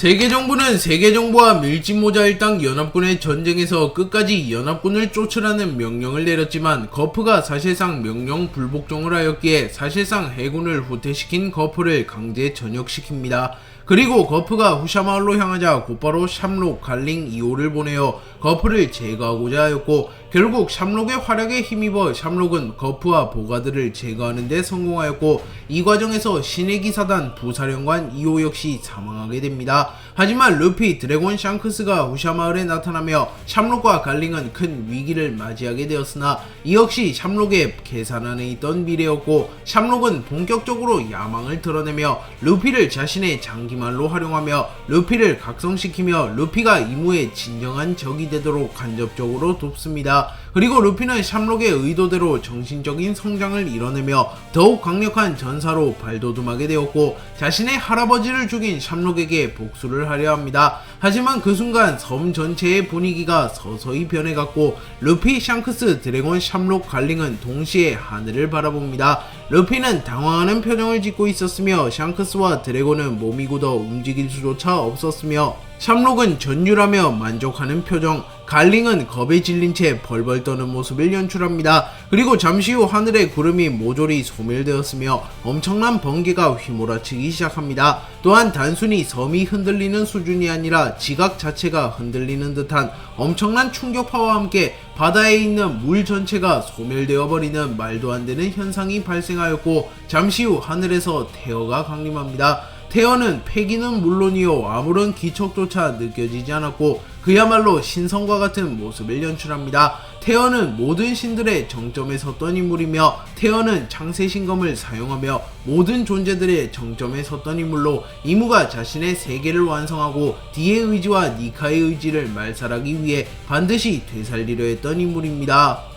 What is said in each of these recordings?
세계정부는 세계정부와 밀짚모자 일당 연합군의 전쟁에서 끝까지 연합군을 쫓으라는 명령을 내렸지만 거프가 사실상 명령 불복종을 하였기에 사실상 해군을 후퇴시킨 거프를 강제 전역시킵니다. 그리고 거프가 후샤마을로 향하자 곧바로 샴록, 갈링 2호를 보내어 거프를 제거하고자 하였고 결국 샴록의 활약에 힘입어 샴록은 거프와 보가드를 제거하는 데 성공하였고 이 과정에서 신의 기사단 부사령관 2호 역시 사망하게 됩니다. 하지만 루피, 드래곤, 샹크스가 후샤마을에 나타나며 샴록과 갈링은 큰 위기를 맞이하게 되었으나 이 역시 샴록의 계산 안에 있던 미래였고 샴록은 본격적으로 야망을 드러내며 루피를 자신의 장기말로 활용하며 루피를 각성시키며 루피가 이무의 진정한 적이 되도록 간접적으로 돕습니다. 그리고 루피는 샴록의 의도대로 정신적인 성장을 이뤄내며 더욱 강력한 전사로 발돋움하게 되었고 자신의 할아버지를 죽인 샴록에게 복수를 하려 합니다. 하지만 그 순간 섬 전체의 분위기가 서서히 변해갔고 루피, 샹크스, 드래곤, 샴록, 갈링은 동시에 하늘을 바라봅니다. 루피는 당황하는 표정을 짓고 있었으며 샹크스와 드래곤은 몸이 굳어 움직일 수조차 없었으며 샴록은 전율하며 만족하는 표정, 갈링은 겁에 질린 채 벌벌 떠는 모습을 연출합니다. 그리고 잠시 후 하늘의 구름이 모조리 소멸되었으며 엄청난 번개가 휘몰아치기 시작합니다. 또한 단순히 섬이 흔들리는 수준이 아니라 지각 자체가 흔들리는 듯한 엄청난 충격파와 함께 바다에 있는 물 전체가 소멸되어 버리는 말도 안 되는 현상이 발생하였고 잠시 후 하늘에서 태어가 강림합니다. 태어는 패기는 물론이요 아무런 기척조차 느껴지지 않았고 그야말로 신성과 같은 모습을 연출합니다. 태어는 모든 신들의 정점에 섰던 인물이며 태어는 창세신검을 사용하며 모든 존재들의 정점에 섰던 인물로 이무가 자신의 세계를 완성하고 디의 의지와 니카의 의지를 말살하기 위해 반드시 되살리려 했던 인물입니다.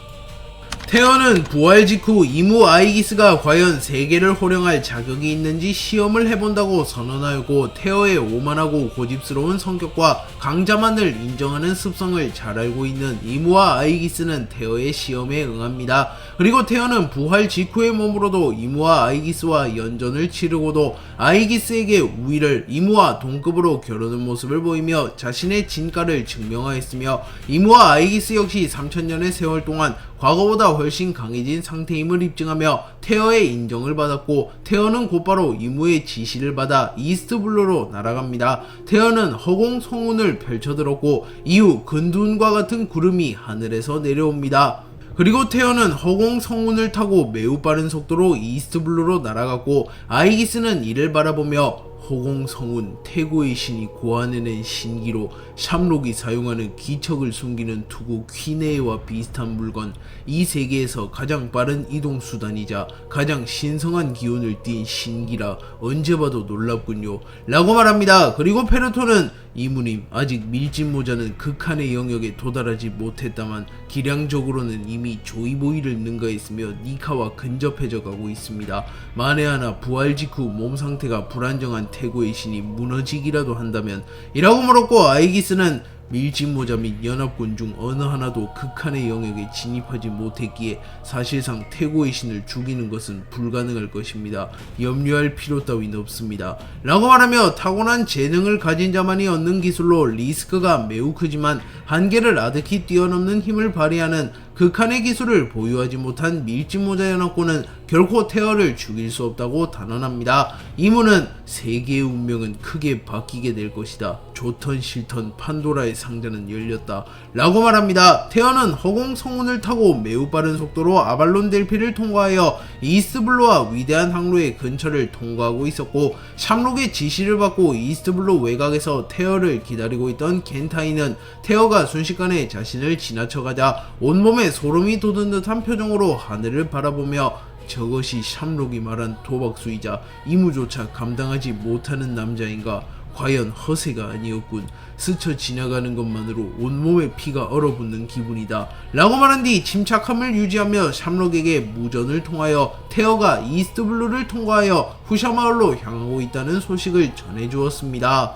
태어는 부활 직후 이무 아이기스가 과연 세계를 호령할 자격이 있는지 시험을 해본다고 선언하였고 태어의 오만하고 고집스러운 성격과 강자만을 인정하는 습성을 잘 알고 있는 이무와 아이기스는 태어의 시험에 응합니다. 그리고 태어는 부활 직후에 머무러도 이무와 아이기스와 연전을 치르고도 아이기스에게 우위를 이무와 동급으로 겨루는 모습을 보이며 자신의 진가를 증명하였으며 이무와 아이기스 역시 3000년의 세월 동안 과거보다 훨씬 강해진 상태임을 입증하며 태어의 인정을 받았고 태어는 곧바로 이무의 지시를 받아 이스트블루로 날아갑니다. 태어는 허공 성운을 펼쳐들었고 이후 근두운과 같은 구름이 하늘에서 내려옵니다. 그리고 태어는 허공 성운을 타고 매우 빠른 속도로 이스트블루로 날아갔고 아이기스는 이를 바라보며 허공성운 태고의 신이 고안해낸 신기로 샴록이 사용하는 기척을 숨기는 투구 퀴네와 비슷한 물건, 이 세계에서 가장 빠른 이동수단이자 가장 신성한 기운을 띤 신기라 언제 봐도 놀랍군요 라고 말합니다. 그리고 페르토는 이무님, 아직 밀짚모자는 극한의 영역에 도달하지 못했다만 기량적으로는 이미 조이보이를 능가했으며 니카와 근접해져 가고 있습니다. 만에 하나 부활 직후 몸 상태가 불안정한 태고의 신이 무너지기라도 한다면 이라고 물었고 아이기스는 밀짚모자 및 연합군 중 어느 하나도 극한의 영역에 진입하지 못했기에 사실상 태고의 신을 죽이는 것은 불가능할 것입니다. 염려할 필요 따윈 없습니다 라고 말하며 타고난 재능을 가진 자만이 얻는 기술로 리스크가 매우 크지만 한계를 아득히 뛰어넘는 힘을 발휘하는 극한의 기술을 보유하지 못한 밀짚모자 연합군은 결코 태어를 죽일 수 없다고 단언합니다. 이무는 세계의 운명은 크게 바뀌게 될 것이다. 좋던 싫던 판도라의 상자는 열렸다 라고 말합니다. 태어는 허공 성운을 타고 매우 빠른 속도로 아발론 델피를 통과하여 이스트블루와 위대한 항로의 근처를 통과하고 있었고 샴록의 지시를 받고 이스트블루 외곽에서 태어를 기다리고 있던 겐타이는 태어가 순식간에 자신을 지나쳐가자 온몸에 소름이 돋은 듯한 표정으로 하늘을 바라보며 저것이 샴록이 말한 도박수이자 이무조차 감당하지 못하는 남자인가? 과연 허세가 아니었군. 스쳐 지나가는 것만으로 온몸에 피가 얼어붙는 기분이다 라고 말한 뒤 침착함을 유지하며 샴록에게 무전을 통하여 태어가 이스트블루를 통과하여 후샤마을로 향하고 있다는 소식을 전해주었습니다.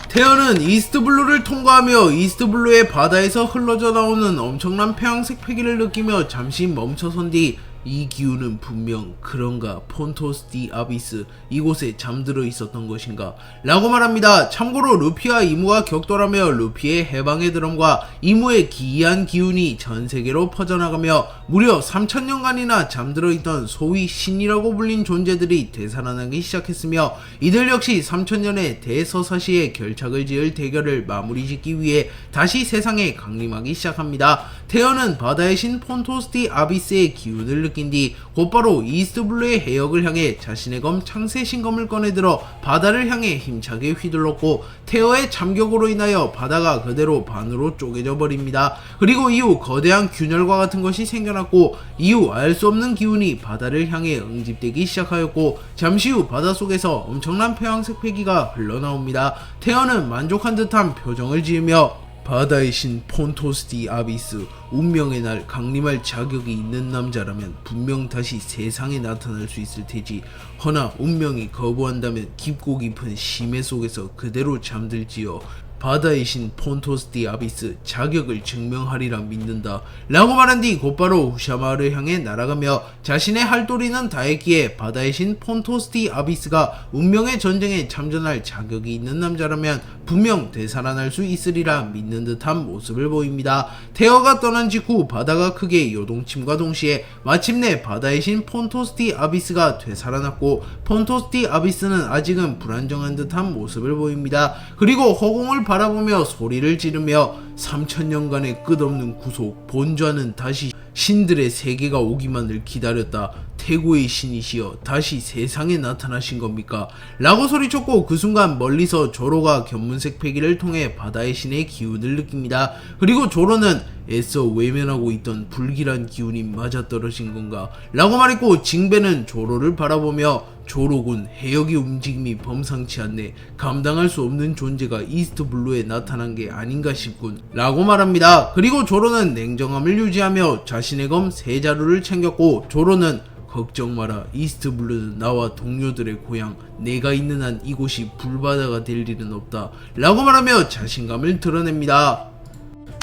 태어는 이스트블루를 통과하며 이스트블루의 바다에서 흘러져 나오는 엄청난 폐왕색 패기를 느끼며 잠시 멈춰선 뒤 이 기운은 분명 그런가 폰토스 디 아비스 이곳에 잠들어 있었던 것인가 라고 말합니다. 참고로 루피와 이무가 격돌하며 루피의 해방의 드럼과 이무의 기이한 기운이 전세계로 퍼져나가며 무려 3000년간이나 잠들어 있던 소위 신이라고 불린 존재들이 되살아나기 시작했으며 이들 역시 3000년의 대서사시에 결착을 지을 대결을 마무리 짓기 위해 다시 세상에 강림하기 시작합니다. 태어는 바다의 신 폰토스 디 아비스의 기운을 느낀 뒤 곧바로 이스트블루의 해역을 향해 자신의 검 창세신검을 꺼내들어 바다를 향해 힘차게 휘둘렀고 테어의 참격으로 인하여 바다가 그대로 반으로 쪼개져 버립니다. 그리고 이후 거대한 균열과 같은 것이 생겨났고 이후 알 수 없는 기운이 바다를 향해 응집되기 시작하였고 잠시 후 바닷속에서 엄청난 폐왕색 패기가 흘러나옵니다. 테어는 만족한 듯한 표정을 지으며 바다의 신 폰토스 디 아비스, 운명의 날 강림할 자격이 있는 남자라면 분명 다시 세상에 나타날 수 있을 테지. 허나 운명이 거부한다면 깊고 깊은 심해 속에서 그대로 잠들지요. 바다의 신 폰토스 디 아비스, 자격을 증명하리라 믿는다 라고 말한 뒤 곧바로 후샤마을을 향해 날아가며 자신의 할도리는 다했기에 바다의 신 폰토스 디 아비스가 운명의 전쟁에 참전할 자격이 있는 남자라면 분명 되살아날 수 있으리라 믿는 듯한 모습을 보입니다. 테어가 떠난 직후 바다가 크게 요동침과 동시에 마침내 바다의 신 폰토스 디 아비스가 되살아났고 폰토스 디 아비스는 아직은 불안정한 듯한 모습을 보입니다. 그리고 허공을 바라보며 소리를 지르며 3000년간의 끝없는 구속 본좌는 다시 신들의 세계가 오기만을 기다렸다. 태고의 신이시여 다시 세상에 나타나신 겁니까? 라고 소리쳤고 그 순간 멀리서 조로가 견문색 패기를 통해 바다의 신의 기운을 느낍니다. 그리고 조로는 애써 외면하고 있던 불길한 기운이 맞아떨어진 건가? 라고 말했고 징베는 조로를 바라보며 조로군, 해역의 움직임이 범상치 않네. 감당할 수 없는 존재가 이스트블루에 나타난 게 아닌가 싶군 라고 말합니다. 그리고 조로는 냉정함을 유지하며 자신의 검 세 자루를 챙겼고 조로는 걱정 마라. 이스트블루는 나와 동료들의 고향. 내가 있는 한 이곳이 불바다가 될 일은 없다 라고 말하며 자신감을 드러냅니다.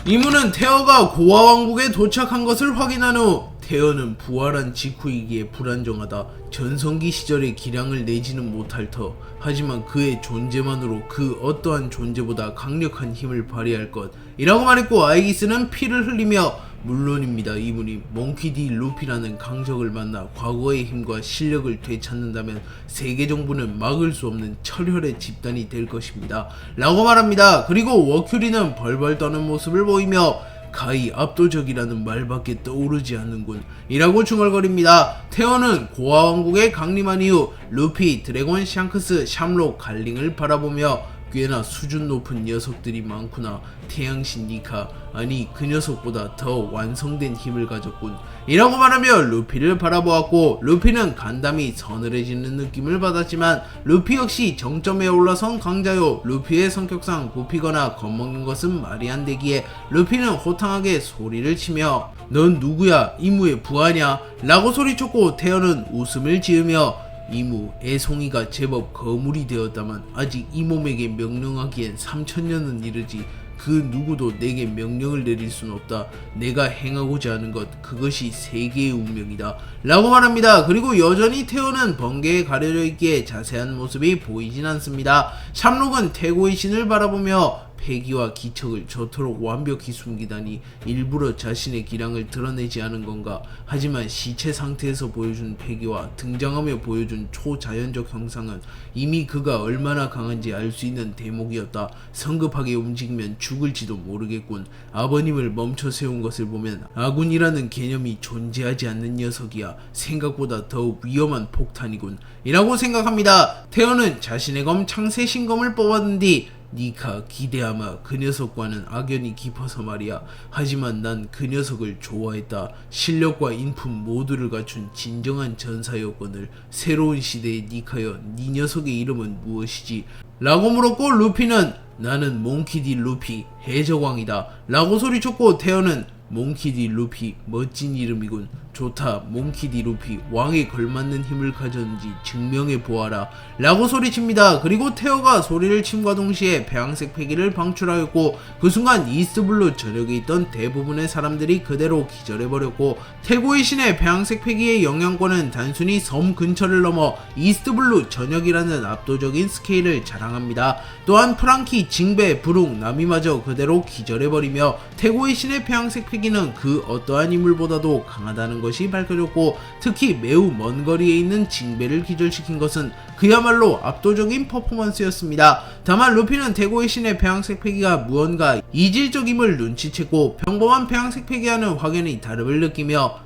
이무는 테어가 고아 왕국에 도착한 것을 확인한 후 테어는 부활한 직후이기에 불안정하다. 전성기 시절의 기량을 내지는 못할 터. 하지만 그의 존재만으로 그 어떠한 존재보다 강력한 힘을 발휘할 것 이라고 말했고 아이기스는 피를 흘리며 물론입니다 이분이 몽키 디 루피라는 강적을 만나 과거의 힘과 실력을 되찾는다면 세계 정부는 막을 수 없는 철혈의 집단이 될 것입니다 라고 말합니다. 그리고 워큐리는 벌벌 떠는 모습을 보이며 가히 압도적이라는 말밖에 떠오르지 않는군 이라고 중얼거립니다. 테어는 고아 왕국에 강림한 이후 루피, 드래곤, 샹크스, 샴록, 갈링을 바라보며 꽤나 수준 높은 녀석들이 많구나. 태양신 니카, 아니 그 녀석보다 더 완성된 힘을 가졌군 이라고 말하며 루피를 바라보았고 루피는 간담이 서늘해지는 느낌을 받았지만 루피 역시 정점에 올라선 강자요. 루피의 성격상 굽히거나 겁먹는 것은 말이 안 되기에 루피는 호탕하게 소리를 치며 넌 누구야? 이무의 부하냐? 라고 소리쳤고 테어는 웃음을 지으며 이무, 애송이가 제법 거물이 되었다만 아직 이 몸에게 명령하기엔 3000년은 이르지. 그 누구도 내게 명령을 내릴 순 없다. 내가 행하고자 하는 것 그것이 세계의 운명이다 라고 말합니다. 그리고 여전히 테오는 번개에 가려져 있기에 자세한 모습이 보이진 않습니다. 샴록은 태고의 신을 바라보며 패기와 기척을 저토록 완벽히 숨기다니 일부러 자신의 기량을 드러내지 않은 건가? 하지만 시체 상태에서 보여준 패기와 등장하며 보여준 초자연적 형상은 이미 그가 얼마나 강한지 알 수 있는 대목이었다. 성급하게 움직이면 죽을지도 모르겠군. 아버님을 멈춰 세운 것을 보면 아군이라는 개념이 존재하지 않는 녀석이야. 생각보다 더욱 위험한 폭탄이군 이라고 생각합니다. 테오는 자신의 검 창세신검을 뽑았는 뒤 니카, 기대하마 그 녀석과는 악연이 깊어서 말이야. 하지만 난 그 녀석을 좋아했다. 실력과 인품 모두를 갖춘 진정한 전사였거늘. 새로운 시대의 니카여, 네 녀석의 이름은 무엇이지? 라고 물었고 루피는 나는 몽키 디 루피, 해적왕이다 라고 소리쳤고 테어는 몽키 디 루피, 멋진 이름이군. 좋다, 몽키디 루피 왕에 걸맞는 힘을 가졌는지 증명해보아라 라고 소리칩니다. 그리고 테어가 소리를 침과 동시에 배양색 패기를 방출하였고 그 순간 이스트블루 전역에 있던 대부분의 사람들이 그대로 기절해버렸고 태고의 신의 배양색 패기의 영향권은 단순히 섬 근처를 넘어 이스트블루 전역이라는 압도적인 스케일을 자랑합니다. 또한 프랑키, 징베, 브룩, 나미마저 그대로 기절해버리며 태고의 신의 배양색 패기는 그 어떠한 인물보다도 강하다는 것이 밝혀졌고 특히 매우 먼 거리에 있는 징베를 기절시킨 것은 그야말로 압도적인 퍼포먼스였습니다. 다만 루피는 태고의 신의 배양색 패기가 무언가 이질적임을 눈치챘고 평범한 배양색 패기와는 확연히 다름을 느끼며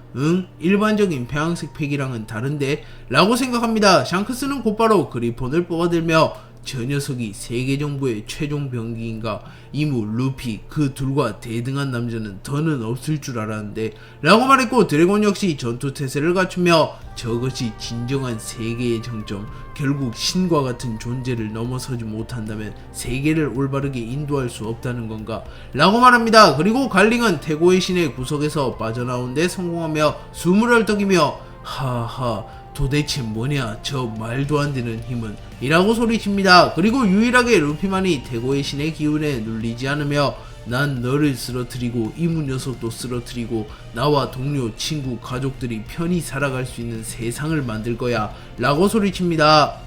일반적인 배양색 패기랑은 다른데? 라고 생각합니다. 샹크스는 곧바로 그리폰을 뽑아들며 저 녀석이 세계 정부의 최종 병기인가? 이무, 루피 그 둘과 대등한 남자는 더는 없을 줄 알았는데 라고 말했고 드래곤 역시 전투 태세를 갖추며 저것이 진정한 세계의 정점, 결국 신과 같은 존재를 넘어서지 못한다면 세계를 올바르게 인도할 수 없다는 건가? 라고 말합니다. 그리고 갈링은 태고의 신의 구석에서 빠져나온 데 성공하며 숨을 헐떡이며 하하 도대체 뭐냐 저 말도 안 되는 힘은 이라고 소리칩니다. 그리고 유일하게 루피만이 태고의 신의 기운에 눌리지 않으며 난 너를 쓰러뜨리고 이무 녀석도 쓰러뜨리고 나와 동료, 친구, 가족들이 편히 살아갈 수 있는 세상을 만들 거야 라고 소리칩니다.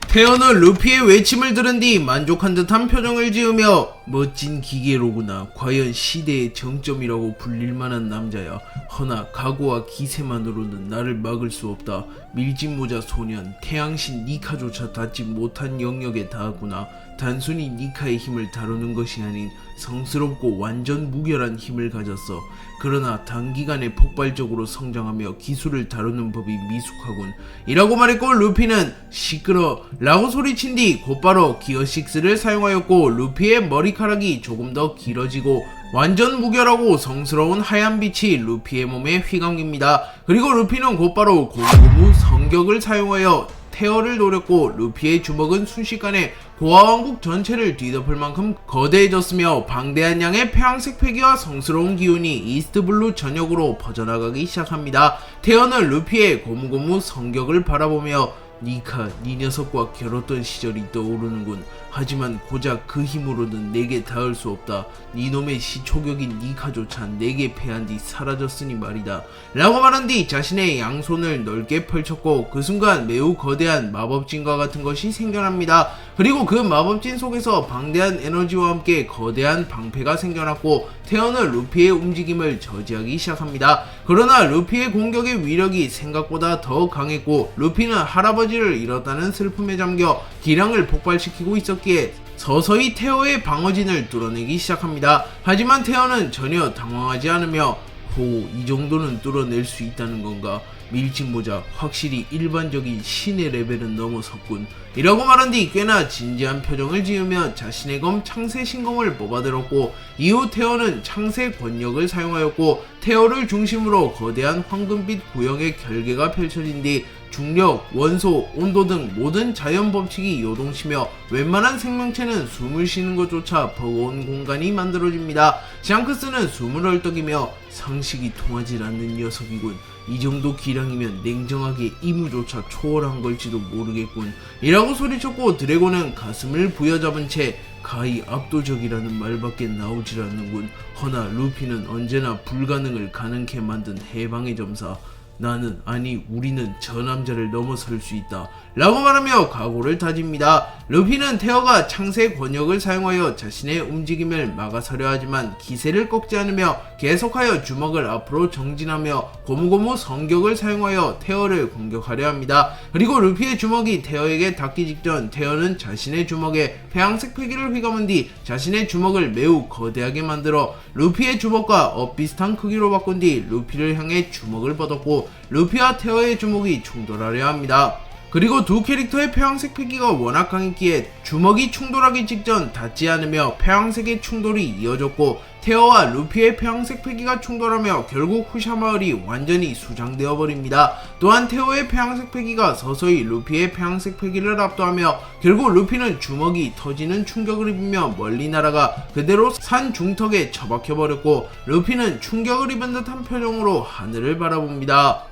테어는 루피의 외침을 들은 뒤 만족한 듯한 표정을 지으며 멋진 기계로구나. 과연 시대의 정점이라고 불릴 만한 남자야. 허나 각오와 기세만으로는 나를 막을 수 없다. 밀짚모자 소년, 태양신 니카조차 닿지 못한 영역에 닿았구나. 단순히 니카의 힘을 다루는 것이 아닌 성스럽고 완전 무결한 힘을 가졌어. 그러나 단기간에 폭발적으로 성장하며 기술을 다루는 법이 미숙하군 이라고 말했고 루피는 시끄러 라고 소리친 뒤 곧바로 기어 6를 사용하였고 루피의 머리카락이 조금 더 길어지고 완전 무결하고 성스러운 하얀 빛이 루피의 몸에 휘감깁니다. 그리고 루피는 곧바로 고무고무 성격을 사용하여 테어를 노렸고 루피의 주먹은 순식간에 고아왕국 전체를 뒤덮을 만큼 거대해졌으며 방대한 양의 폐왕색 패기와 성스러운 기운이 이스트블루 전역으로 퍼져나가기 시작합니다. 테어는 루피의 고무고무 성격을 바라보며 니카, 니 녀석과 겨뤘던 시절이 떠오르는군. 하지만 고작 그 힘으로는 내게 닿을 수 없다. 니놈의 시초격인 니카조차 내게 패한 뒤 사라졌으니 말이다 라고 말한 뒤 자신의 양손을 넓게 펼쳤고 그 순간 매우 거대한 마법진과 같은 것이 생겨납니다. 그리고 그 마법진 속에서 방대한 에너지와 함께 거대한 방패가 생겨났고 테어는 루피의 움직임을 저지하기 시작합니다. 그러나 루피의 공격의 위력이 생각보다 더 강했고 루피는 할아버지를 잃었다는 슬픔에 잠겨 기량을 폭발시키고 있었기에 서서히 테어의 방어진을 뚫어내기 시작합니다. 하지만 테어는 전혀 당황하지 않으며 이 정도는 뚫어낼 수 있다는 건가? 밀짚모자 확실히 일반적인 신의 레벨은 넘어섰군 이라고 말한 뒤 꽤나 진지한 표정을 지으며 자신의 검 창세 신검을 뽑아들었고 이후 테어는 창세 권력을 사용하였고 테어를 중심으로 거대한 황금빛 구형의 결계가 펼쳐진 뒤 중력, 원소, 온도 등 모든 자연 법칙이 요동치며 웬만한 생명체는 숨을 쉬는 것조차 버거운 공간이 만들어집니다. 샹크스는 숨을 헐떡이며 상식이 통하지 않는 녀석이군. 이 정도 기량이면 냉정하게 이무조차 초월한 걸지도 모르겠군 이라고 소리쳤고 드래곤은 가슴을 부여잡은 채 가히 압도적이라는 말밖에 나오질 않는군. 허나 루피는 언제나 불가능을 가능케 만든 해방의 점사. 나는 아니 우리는 저 남자를 넘어설 수 있다 라고 말하며 각오를 다집니다. 루피는 테어가 창세 권력을 사용하여 자신의 움직임을 막아서려 하지만 기세를 꺾지 않으며 계속하여 주먹을 앞으로 정진하며 고무고무 성격을 사용하여 테어를 공격하려 합니다. 그리고 루피의 주먹이 테어에게 닿기 직전 테어는 자신의 주먹에 폐왕색 패기를 휘감은 뒤 자신의 주먹을 매우 거대하게 만들어 루피의 주먹과 엇비슷한 크기로 바꾼 뒤 루피를 향해 주먹을 뻗었고 루피와 테어의 주먹이 충돌하려 합니다. 그리고 두 캐릭터의 폐왕색 패기가 워낙 강했기에 주먹이 충돌하기 직전 닿지 않으며 폐왕색의 충돌이 이어졌고 테어와 루피의 폐왕색 패기가 충돌하며 결국 후샤 마을이 완전히 수장되어 버립니다. 또한 테어의 폐왕색 패기가 서서히 루피의 폐왕색 패기를 압도하며 결국 루피는 주먹이 터지는 충격을 입으며 멀리 날아가 그대로 산 중턱에 처박혀 버렸고, 루피는 충격을 입은 듯한 표정으로 하늘을 바라봅니다.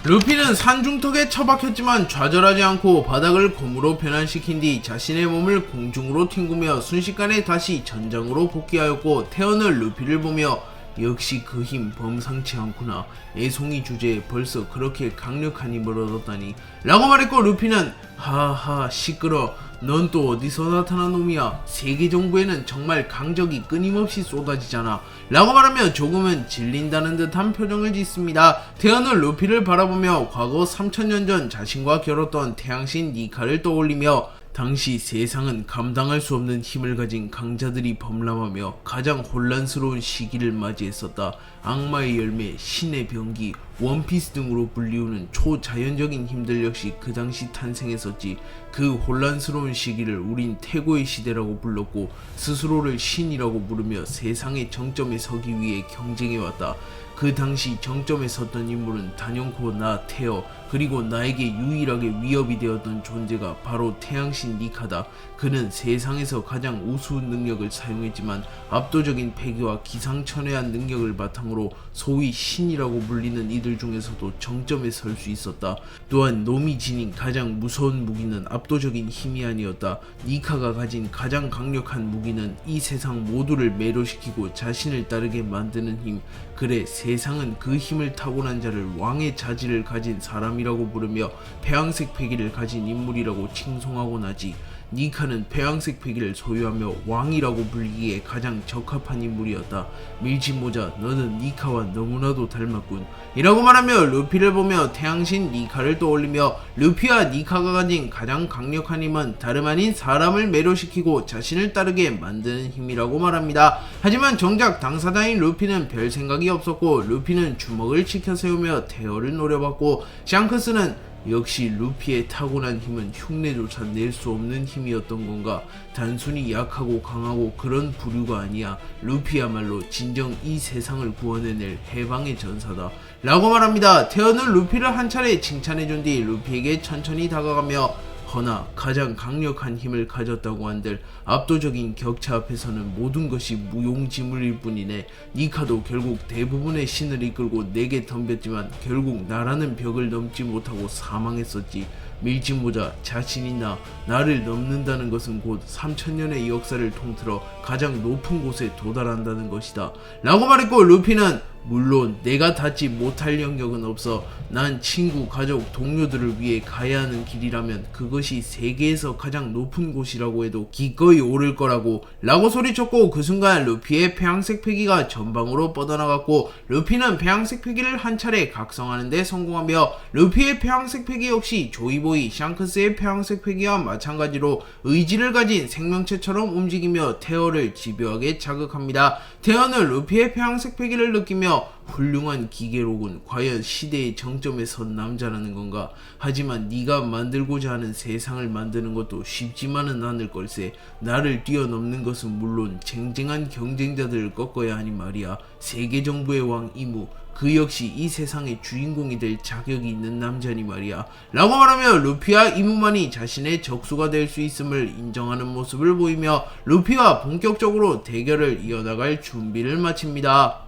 루피는 산중턱에 처박혔지만 좌절하지 않고 바닥을 곰으로 변환시킨 뒤 자신의 몸을 공중으로 튕구며 순식간에 다시 전장으로 복귀하였고, 테어는 루피를 보며 역시 그 힘 범상치 않구나. 애송이 주제에 벌써 그렇게 강력한 힘을 얻었다니 라고 말했고, 루피는 하하 시끄러, 넌 또 어디서 나타난 놈이야. 세계 정부에는 정말 강적이 끊임없이 쏟아지잖아 라고 말하며 조금은 질린다는 듯한 표정을 짓습니다. 테어는 루피를 바라보며 과거 3000년 전 자신과 겨뤘던 태양신 니카를 떠올리며 당시 세상은 감당할 수 없는 힘을 가진 강자들이 범람하며 가장 혼란스러운 시기를 맞이했었다. 악마의 열매, 신의 병기, 원피스 등으로 불리우는 초자연적인 힘들 역시 그 당시 탄생했었지. 그 혼란스러운 시기를 우린 태고의 시대라고 불렀고 스스로를 신이라고 부르며 세상의 정점에 서기 위해 경쟁해왔다. 그 당시 정점에 섰던 인물은 단연코 나 테어, 그리고 나에게 유일하게 위협이 되었던 존재가 바로 태양신 니카다. 그는 세상에서 가장 우수한 능력을 사용했지만 압도적인 패기와 기상천외한 능력을 바탕으로 소위 신이라고 불리는 이들 중에서도 정점에 설 수 있었다. 또한 놈이 지닌 가장 무서운 무기는 압도적인 힘이 아니었다. 니카가 가진 가장 강력한 무기는 이 세상 모두를 매료시키고 자신을 따르게 만드는 힘. 그래, 세상은 그 힘을 타고난 자를 왕의 자질을 가진 사람이라고 부르며 폐왕색 패기를 가진 인물이라고 칭송하곤 하지. 니카는 폐왕색 패기를 소유하며 왕이라고 불리기에 가장 적합한 인물이었다. 밀짚모자, 너는 니카와 너무나도 닮았군 이라고 말하며 루피를 보며 태양신 니카를 떠올리며, 루피와 니카가 가진 가장 강력한 힘은 다름 아닌 사람을 매료시키고 자신을 따르게 만드는 힘이라고 말합니다. 하지만 정작 당사자인 루피는 별 생각이 없었고, 루피는 주먹을 치켜 세우며 테어를 노려봤고, 샹크스는 역시 루피의 타고난 힘은 흉내조차 낼 수 없는 힘이었던 건가? 단순히 약하고 강하고 그런 부류가 아니야. 루피야말로 진정 이 세상을 구원해낼 해방의 전사다 라고 말합니다. 테어는 루피를 한 차례 칭찬해준 뒤 루피에게 천천히 다가가며, 허나 가장 강력한 힘을 가졌다고 한들 압도적인 격차 앞에서는 모든 것이 무용지물일 뿐이네. 니카도 결국 대부분의 신을 이끌고 내게 덤볐지만 결국 나라는 벽을 넘지 못하고 사망했었지. 밀짚모자, 자신 있나? 나를 넘는다는 것은 곧 3000년의 역사를 통틀어 가장 높은 곳에 도달한다는 것이다 라고 말했고, 루피는 물론 내가 닿지 못할 영역은 없어. 난 친구, 가족, 동료들을 위해 가야 하는 길이라면 그것이 세계에서 가장 높은 곳이라고 해도 기꺼이 오를 거라고 라고 소리쳤고, 그 순간 루피의 폐왕색 패기가 전방으로 뻗어나갔고, 루피는 폐왕색 패기를 한 차례 각성하는 데 성공하며, 루피의 폐왕색 패기 역시 조이보이, 샹크스의 폐왕색 패기와 마찬가지로 의지를 가진 생명체처럼 움직이며 테어를 집요하게 자극합니다. 테어는 루피의 폐왕색 패기를 느끼며 훌륭한 기계로군. 과연 시대의 정점에 선 남자라는 건가? 하지만 네가 만들고자 하는 세상을 만드는 것도 쉽지만은 않을 걸세. 나를 뛰어넘는 것은 물론 쟁쟁한 경쟁자들을 꺾어야 하니 말이야. 세계 정부의 왕 이무, 그 역시 이 세상의 주인공이 될 자격이 있는 남자니 말이야 라고 말하며 루피와 이무만이 자신의 적수가 될 수 있음을 인정하는 모습을 보이며 루피와 본격적으로 대결을 이어나갈 준비를 마칩니다.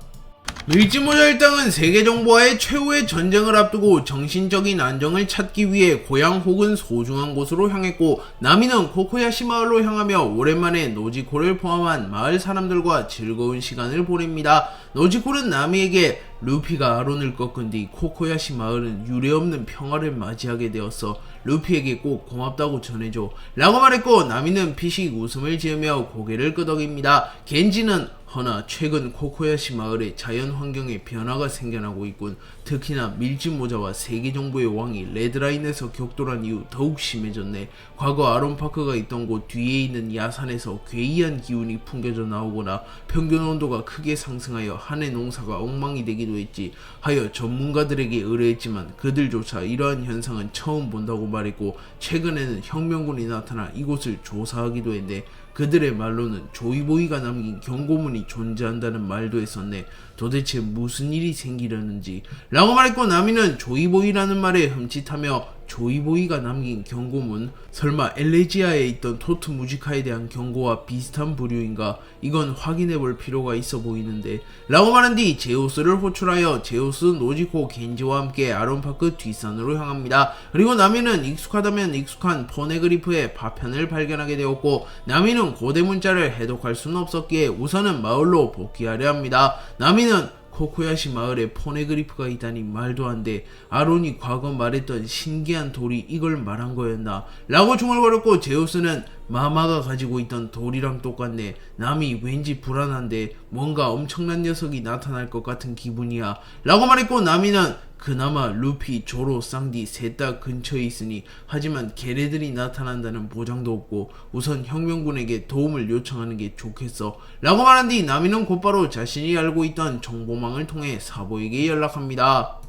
밀짚모자 일당은 세계정부와의 최후의 전쟁을 앞두고 정신적인 안정을 찾기 위해 고향 혹은 소중한 곳으로 향했고, 나미는 코코야시 마을로 향하며 오랜만에 노지코를 포함한 마을 사람들과 즐거운 시간을 보냅니다. 노지코는 나미에게 루피가 아론을 꺾은 뒤 코코야시 마을은 유례없는 평화를 맞이하게 되었어. 루피에게 꼭 고맙다고 전해줘 라고 말했고, 나미는 피식 웃음을 지으며 고개를 끄덕입니다. 겐지는 허나 최근 코코야시 마을의 자연 환경에 변화가 생겨나고 있군. 특히나 밀짚모자와 세계정부의 왕이 레드라인에서 격돌한 이후 더욱 심해졌네. 과거 아론파크가 있던 곳 뒤에 있는 야산에서 괴이한 기운이 풍겨져 나오거나 평균 온도가 크게 상승하여 한해 농사가 엉망이 되기는 하기도 했지. 하여 전문가들에게 의뢰했지만 그들조차 이러한 현상은 처음 본다고 말했고, 최근에는 혁명군이 나타나 이곳을 조사하기도 했네. 그들의 말로는 조이보이가 남긴 경고문이 존재한다는 말도 했었네. 도대체 무슨 일이 생기려는지 라고 말했고, 나미는 조이보이라는 말에 흠칫하며 조이보이가 남긴 경고문, 설마 엘레지아에 있던 토트 무지카에 대한 경고와 비슷한 부류인가? 이건 확인해볼 필요가 있어 보이는데 라고 말한 뒤 제우스를 호출하여 제우스, 노지코, 겐지와 함께 아론파크 뒷산으로 향합니다. 그리고 나미는 익숙하다면 익숙한 포네그리프의 파편을 발견하게 되었고, 나미는 고대 문자를 해독할 수는 없었기에 우선은 마을로 복귀하려 합니다. 나미는 코코야시 마을에 포네그리프가 있다니 말도 안 돼. 아론이 과거 말했던 신기한 돌이 이걸 말한 거였나? 라고 중얼거렸고, 제우스는 마마가 가지고 있던 돌이랑 똑같네. 남이 왠지 불안한데 뭔가 엄청난 녀석이 나타날 것 같은 기분이야 라고 말했고, 나미는 그나마 루피, 조로, 쌍디 셋 다 근처에 있으니, 하지만 걔네들이 나타난다는 보장도 없고 우선 혁명군에게 도움을 요청하는 게 좋겠어 라고 말한 뒤 나미는 곧바로 자신이 알고 있던 정보망을 통해 사보에게 연락합니다.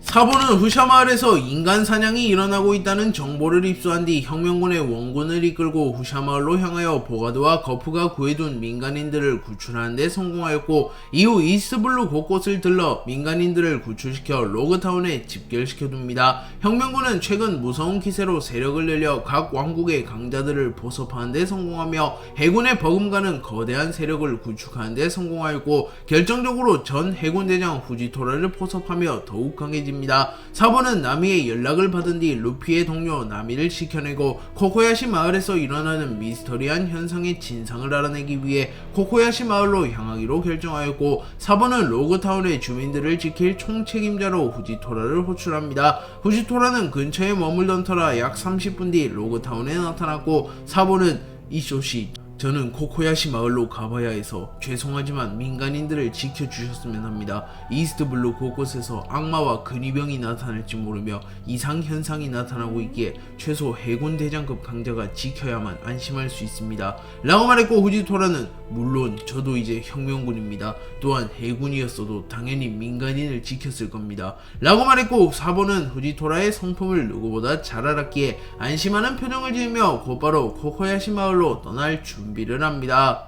사보는 후샤 마을에서 인간 사냥이 일어나고 있다는 정보를 입수한 뒤 혁명군의 원군을 이끌고 후샤 마을로 향하여 보가드와 거프가 구해둔 민간인들을 구출하는 데 성공하였고, 이후 이스트블루 곳곳을 들러 민간인들을 구출시켜 로그타운에 집결시켜둡니다. 혁명군은 최근 무서운 기세로 세력을 늘려 각 왕국의 강자들을 포섭하는 데 성공하며 해군에 버금가는 거대한 세력을 구축하는 데 성공하였고, 결정적으로 전 해군 대장 후지토라를 포섭하며 더욱 강해집니다. 사보는 나미의 연락을 받은 뒤 루피의 동료 나미를 지켜내고 코코야시 마을에서 일어나는 미스터리한 현상의 진상을 알아내기 위해 코코야시 마을로 향하기로 결정하였고, 사보는 로그타운의 주민들을 지킬 총책임자로 후지토라를 호출합니다. 후지토라는 근처에 머물던 터라 약 30분 뒤 로그타운에 나타났고, 사보는 이쇼시, 저는 코코야시 마을로 가봐야 해서 죄송하지만 민간인들을 지켜주셨으면 합니다. 이스트블루 곳곳에서 악마와 근위병이 나타날지 모르며 이상현상이 나타나고 있기에 최소 해군 대장급 강자가 지켜야만 안심할 수 있습니다 라고 말했고, 후지토라는 물론 저도 이제 혁명군입니다. 또한 해군이었어도 당연히 민간인을 지켰을 겁니다 라고 말했고, 사보는 후지토라의 성품을 누구보다 잘 알았기에 안심하는 표정을 지으며 곧바로 코코야시 마을로 떠날 준비를 합니다.